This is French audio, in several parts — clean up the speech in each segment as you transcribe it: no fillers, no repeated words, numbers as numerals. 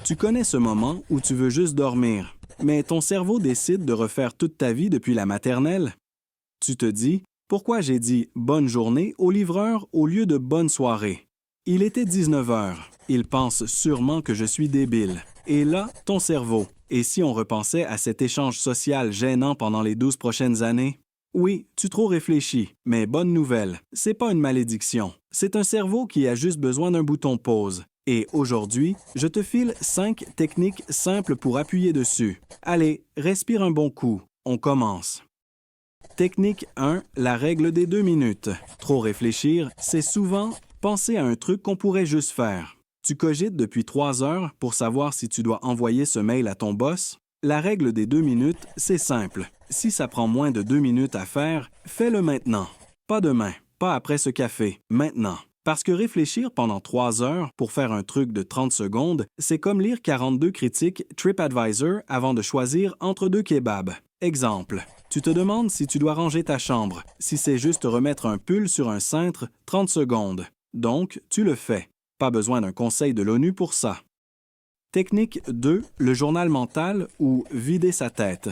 Tu connais ce moment où tu veux juste dormir, mais ton cerveau décide de refaire toute ta vie depuis la maternelle? Tu te dis, pourquoi j'ai dit bonne journée au livreur au lieu de bonne soirée? Il était 19 heures. Il pense sûrement que je suis débile. Et là, ton cerveau. Et si on repensait à cet échange social gênant pendant les 12 prochaines années? Oui, tu trop réfléchis, mais bonne nouvelle, c'est pas une malédiction. C'est un cerveau qui a juste besoin d'un bouton pause. Et aujourd'hui, je te file 5 techniques simples pour appuyer dessus. Allez, respire un bon coup. On commence. Technique 1, la règle des 2 minutes. Trop réfléchir, c'est souvent penser à un truc qu'on pourrait juste faire. Tu cogites depuis 3 heures pour savoir si tu dois envoyer ce mail à ton boss? La règle des 2 minutes, c'est simple. Si ça prend moins de 2 minutes à faire, fais-le maintenant. Pas demain, pas après ce café, maintenant. Parce que réfléchir pendant 3 heures pour faire un truc de 30 secondes, c'est comme lire 42 critiques TripAdvisor avant de choisir entre 2 kebabs. Exemple, tu te demandes si tu dois ranger ta chambre. Si c'est juste remettre un pull sur un cintre, 30 secondes. Donc, tu le fais. Pas besoin d'un conseil de l'ONU pour ça. Technique 2, le journal mental ou vider sa tête.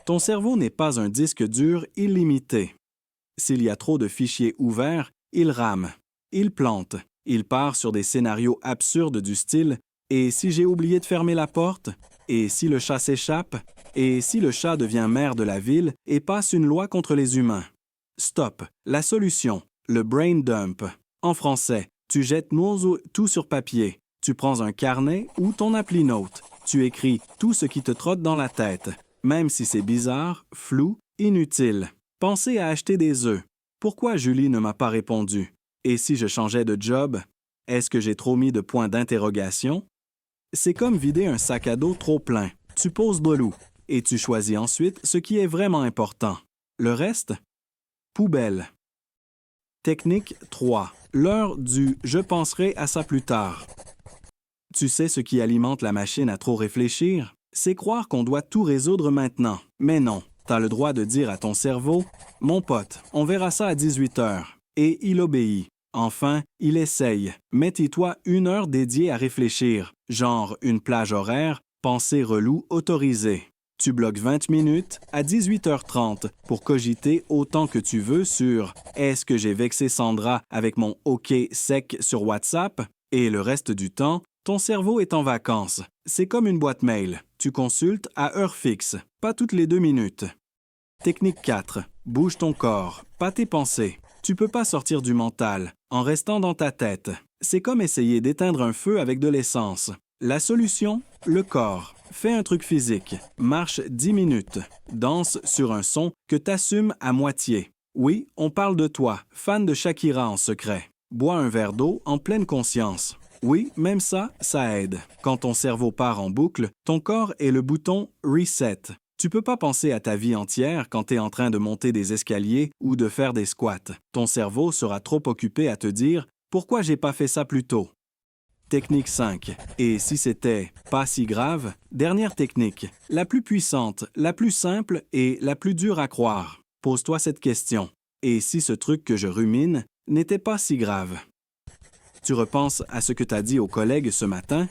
Ton cerveau n'est pas un disque dur illimité. S'il y a trop de fichiers ouverts, il rame, il plante, il part sur des scénarios absurdes du style « Et si j'ai oublié de fermer la porte? Et si le chat s'échappe? Et si le chat devient maire de la ville et passe une loi contre les humains? » Stop. La solution, le brain dump. En français, tu jettes tout sur papier. Tu prends un carnet ou ton appli Note. Tu écris tout ce qui te trotte dans la tête, même si c'est bizarre, flou, inutile. Pensez à acheter des œufs. Pourquoi Julie ne m'a pas répondu? Et si je changeais de job? Est-ce que j'ai trop mis de points d'interrogation? C'est comme vider un sac à dos trop plein. Tu poses bolou et tu choisis ensuite ce qui est vraiment important. Le reste? Poubelle. Technique 3. L'heure du « je penserai à ça plus tard ». Tu sais ce qui alimente la machine à trop réfléchir? C'est croire qu'on doit tout résoudre maintenant. Mais non, t'as le droit de dire à ton cerveau « Mon pote, on verra ça à 18 heures ». Et il obéit. Enfin, il essaye. Mets-toi 1 heure dédiée à réfléchir, genre une plage horaire, pensée relou autorisée. Tu bloques 20 minutes à 18h30 pour cogiter autant que tu veux sur « Est-ce que j'ai vexé Sandra avec mon OK sec sur WhatsApp? » Et le reste du temps, ton cerveau est en vacances. C'est comme une boîte mail. Tu consultes à heure fixe, pas toutes les 2 minutes. Technique 4. Bouge ton corps, pas tes pensées. Tu peux pas sortir du mental en restant dans ta tête. C'est comme essayer d'éteindre un feu avec de l'essence. La solution? Le corps. Fais un truc physique. Marche 10 minutes. Danse sur un son que t'assumes à moitié. Oui, on parle de toi, fan de Shakira en secret. Bois un verre d'eau en pleine conscience. Oui, même ça, ça aide. Quand ton cerveau part en boucle, ton corps est le bouton « Reset ». Tu peux pas penser à ta vie entière quand tu es en train de monter des escaliers ou de faire des squats. Ton cerveau sera trop occupé à te dire « Pourquoi j'ai pas fait ça plus tôt? » Technique 5. Et si c'était pas si grave, dernière technique, la plus puissante, la plus simple et la plus dure à croire. Pose-toi cette question. Et si ce truc que je rumine n'était pas si grave? Tu repenses à ce que t'as dit au collègue ce matin?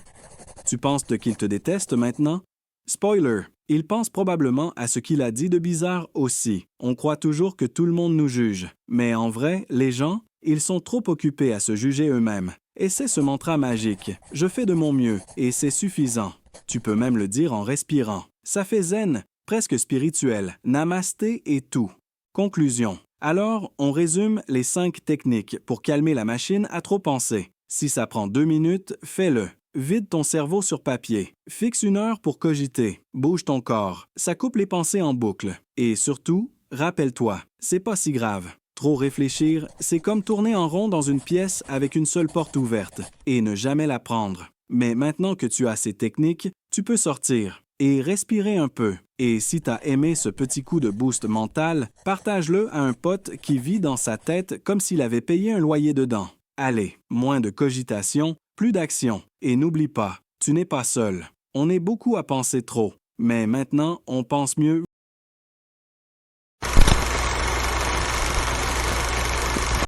Tu penses qu'il te déteste maintenant? Spoiler, il pense probablement à ce qu'il a dit de bizarre aussi. On croit toujours que tout le monde nous juge. Mais en vrai, les gens, ils sont trop occupés à se juger eux-mêmes. Et c'est ce mantra magique. Je fais de mon mieux, et c'est suffisant. Tu peux même le dire en respirant. Ça fait zen, presque spirituel, namasté et tout. Conclusion. Alors, on résume les 5 techniques pour calmer la machine à trop penser. Si ça prend 2 minutes, fais-le. Vide ton cerveau sur papier. Fixe 1 heure pour cogiter. Bouge ton corps. Ça coupe les pensées en boucle. Et surtout, rappelle-toi, c'est pas si grave. Trop réfléchir, c'est comme tourner en rond dans une pièce avec une seule porte ouverte et ne jamais la prendre. Mais maintenant que tu as ces techniques, tu peux sortir et respirer un peu. Et si tu as aimé ce petit coup de boost mental, partage-le à un pote qui vit dans sa tête comme s'il avait payé un loyer dedans. Allez, moins de cogitation, plus d'action. Et n'oublie pas, tu n'es pas seul. On est beaucoup à penser trop, mais maintenant, on pense mieux